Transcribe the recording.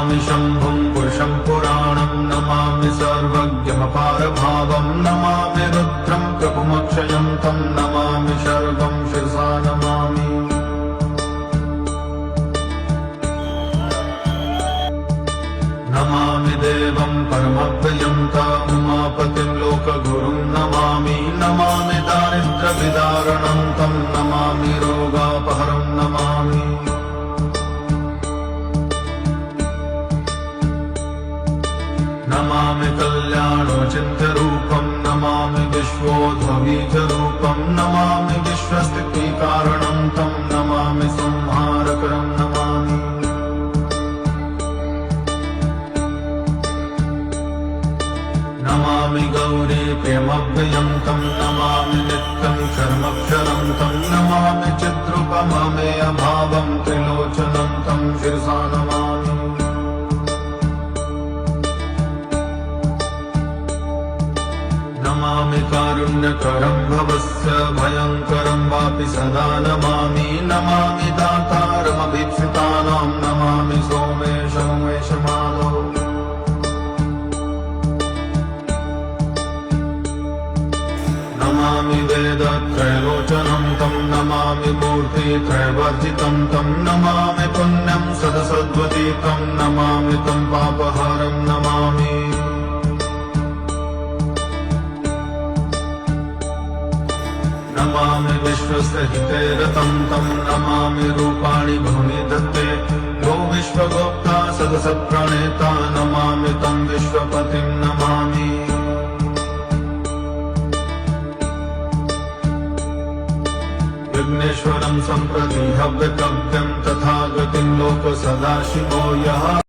नमामि शम्भुं पुरुषं पुराणं नमामि सर्वज्ञमपारभावं नमामि रुद्रं प्रभुमक्षयं तं नमामि शर्वं शिरसा नमामि नमामि देवं परमव्ययं तं उमापतिं लोकगुरुं नमामि नमामि दारिद्र्यविदारणं तं नमामि रोगापहरं नमामि नमामि कल्याणोचिन्त्यरूपं नमामि विश्वोद्भवीजरूपं नमामि विश्वस्थितिकारणं तं नमामि संहारकरं नमामि नमामि गौरी प्रेमव्ययं तं नमामि नित्यं क्षरमक्षरं तं नमामि चिद्रूपममेयभावं त्रिलोचनं तं शिरसा नमामि नमामि कारुण्यकरं भवस्य भयङ्करं वापि सदा नमामि नमामि दातारमभीप्सितानां नमामि सोमेशं वैशमादौ नमामि वेदत्रयलोचनं तं नमामि मूर्तित्रयवर्जितं तं नमामि पुण्यं सदसद्वतीतं नमामि तं पापहरं नमामि नमामि विश्वस्य हिते रतं तं नमामि रूपाणि बहुनि दत्ते यो विश्वगोप्ता सदसत्प्रणेता नमामि तं विश्वपतिं नमामि विघ्नेश्वरं सम्प्रति हव्यकव्यं तथागतिं लोक सदाशिवो यः